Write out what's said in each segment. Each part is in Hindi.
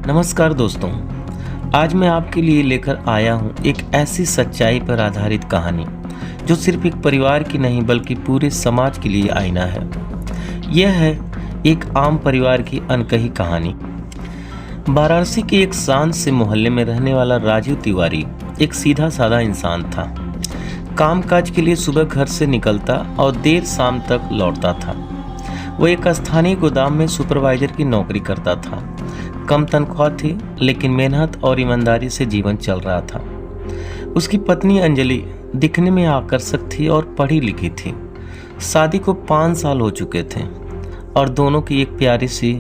नमस्कार दोस्तों, आज मैं आपके लिए लेकर आया हूँ एक ऐसी सच्चाई पर आधारित कहानी जो सिर्फ एक परिवार की नहीं बल्कि पूरे समाज के लिए आईना है। यह है एक आम परिवार की अनकही कहानी। वाराणसी के एक शांत से मोहल्ले में रहने वाला राजू तिवारी एक सीधा साधा इंसान था। कामकाज के लिए सुबह घर से निकलता और देर शाम तक लौटता था। वो एक स्थानीय गोदाम में सुपरवाइजर की नौकरी करता था। कम तनख्वाह थी, लेकिन मेहनत और ईमानदारी से जीवन चल रहा था। उसकी पत्नी अंजलि दिखने में आकर्षक थी और पढ़ी लिखी थी। शादी को 5 साल हो चुके थे और दोनों की एक प्यारी सी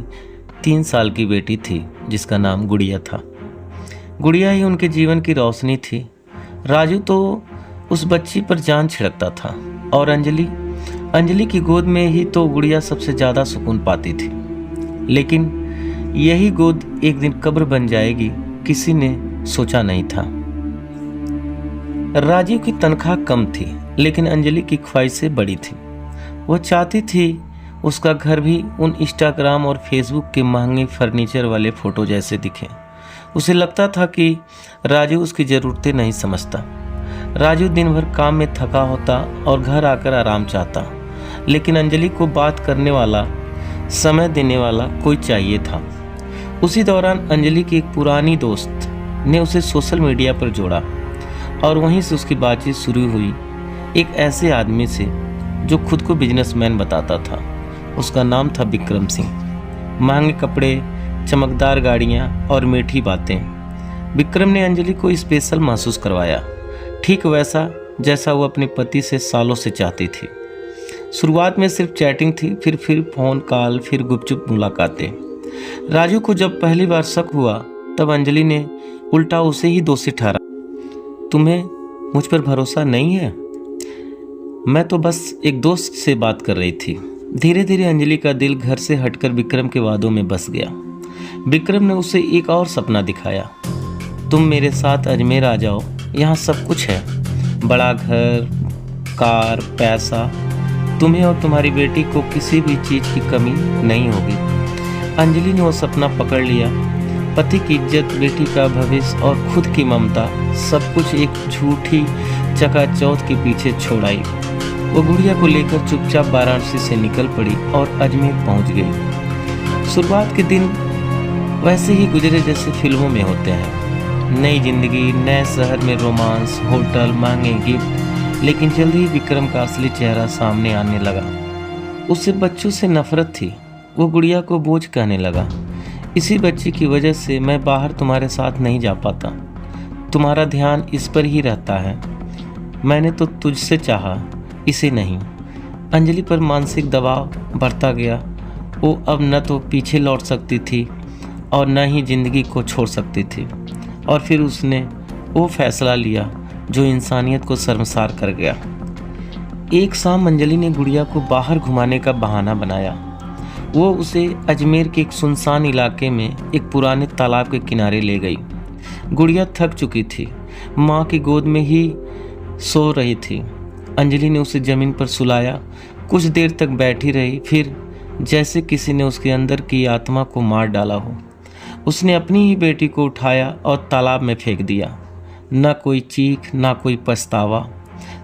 3 साल की बेटी थी जिसका नाम गुड़िया था। गुड़िया ही उनके जीवन की रोशनी थी। राजू तो उस बच्ची पर जान छिड़कता था और अंजलि की गोद में ही तो गुड़िया सबसे ज़्यादा सुकून पाती थी। लेकिन यही गोद एक दिन कब्र बन जाएगी, किसी ने सोचा नहीं था। राजीव की तनख्वाह कम थी, लेकिन अंजलि की ख्वाहिशें बड़ी थी। वो चाहती थी उसका घर भी उन इंस्टाग्राम और फेसबुक के महंगे फर्नीचर वाले फोटो जैसे दिखे। उसे लगता था कि राजू उसकी ज़रूरतें नहीं समझता। राजू दिन भर काम में थका होता और घर आकर आराम चाहता, लेकिन अंजलि को बात करने वाला, समय देने वाला कोई चाहिए था। उसी दौरान अंजलि की एक पुरानी दोस्त ने उसे सोशल मीडिया पर जोड़ा और वहीं से उसकी बातचीत शुरू हुई एक ऐसे आदमी से जो खुद को बिजनेसमैन बताता था। उसका नाम था विक्रम सिंह। महंगे कपड़े, चमकदार गाड़ियाँ और मीठी बातें। विक्रम ने अंजलि को स्पेशल महसूस करवाया, ठीक वैसा जैसा वो अपने पति से सालों से चाहती थी। शुरुआत में सिर्फ चैटिंग थी, फिर फ़ोन कॉल, फिर गुपचुप मुलाकातें। राजू को जब पहली बार शक हुआ तब अंजलि ने उल्टा उसे ही दोषी ठहरा। तुम्हें मुझ पर भरोसा नहीं है? मैं तो बस एक दोस्त से बात कर रही थी। धीरे धीरे अंजलि का दिल घर से हटकर विक्रम के वादों में बस गया। विक्रम ने उसे एक और सपना दिखाया। तुम मेरे साथ अजमेर आ जाओ, यहाँ सब कुछ है, बड़ा घर, कार, पैसा। तुम्हें और तुम्हारी बेटी को किसी भी चीज़ की कमी नहीं होगी। अंजलि ने वो सपना पकड़ लिया। पति की इज्जत, बेटी का भविष्य और खुद की ममता, सब कुछ एक झूठी चकाचौंध के पीछे छोड़ आई। वो गुड़िया को लेकर चुपचाप वाराणसी से निकल पड़ी और अजमेर पहुंच गई। शुरुआत के दिन वैसे ही गुजरे जैसे फिल्मों में होते हैं। नई जिंदगी, नए शहर में रोमांस, होटल, महंगे गिफ्ट। लेकिन जल्दी ही विक्रम का असली चेहरा सामने आने लगा। उससे बच्चों से नफरत थी। वो गुड़िया को बोझ कहने लगा। इसी बच्ची की वजह से मैं बाहर तुम्हारे साथ नहीं जा पाता। तुम्हारा ध्यान इस पर ही रहता है। मैंने तो तुझसे चाहा, इसे नहीं। अंजलि पर मानसिक दबाव बढ़ता गया। वो अब न तो पीछे लौट सकती थी और न ही जिंदगी को छोड़ सकती थी। और फिर उसने वो फैसला लिया जो इंसानियत को शर्मसार कर गया। एक शाम अंजलि ने गुड़िया को बाहर घुमाने का बहाना बनाया। वो उसे अजमेर के एक सुनसान इलाके में एक पुराने तालाब के किनारे ले गई। गुड़िया थक चुकी थी, माँ की गोद में ही सो रही थी। अंजलि ने उसे ज़मीन पर सुलाया। कुछ देर तक बैठी रही, फिर जैसे किसी ने उसके अंदर की आत्मा को मार डाला हो, उसने अपनी ही बेटी को उठाया और तालाब में फेंक दिया। न कोई चीख, न कोई पछतावा,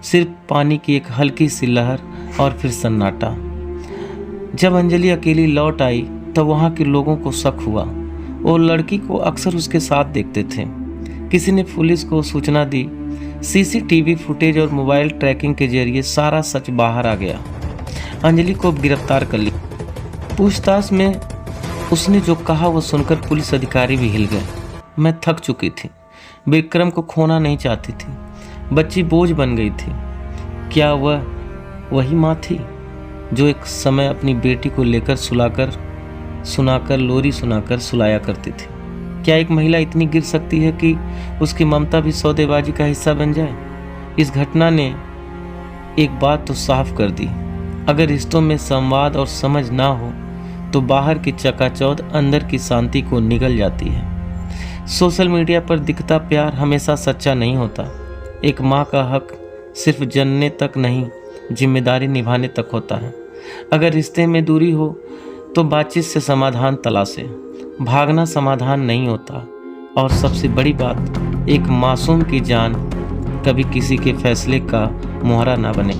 सिर्फ पानी की एक हल्की सी लहर और फिर सन्नाटा। जब अंजलि अकेली लौट आई तब वहाँ के लोगों को शक हुआ। वो लड़की को अक्सर उसके साथ देखते थे। किसी ने पुलिस को सूचना दी। सीसीटीवी फुटेज और मोबाइल ट्रैकिंग के जरिए सारा सच बाहर आ गया। अंजलि को गिरफ्तार कर लिया। पूछताछ में उसने जो कहा वो सुनकर पुलिस अधिकारी भी हिल गए। मैं थक चुकी थी, विक्रम को खोना नहीं चाहती थी। बच्ची बोझ बन गई थी। क्या वह वही माँ थी जो एक समय अपनी बेटी को लेकर लोरी सुनाकर सुलाया करती थी? क्या एक महिला इतनी गिर सकती है कि उसकी ममता भी सौदेबाजी का हिस्सा बन जाए? इस घटना ने एक बात तो साफ कर दी, अगर रिश्तों में संवाद और समझ ना हो तो बाहर की चकाचौंध अंदर की शांति को निगल जाती है। सोशल मीडिया पर दिखता प्यार हमेशा सच्चा नहीं होता। एक माँ का हक सिर्फ जनने तक नहीं, जिम्मेदारी निभाने तक होता है। अगर रिश्ते में दूरी हो तो बातचीत से समाधान तलाशें। भागना समाधान नहीं होता, और सबसे बड़ी बात, एक मासूम की जान कभी किसी के फैसले का मोहरा ना बने।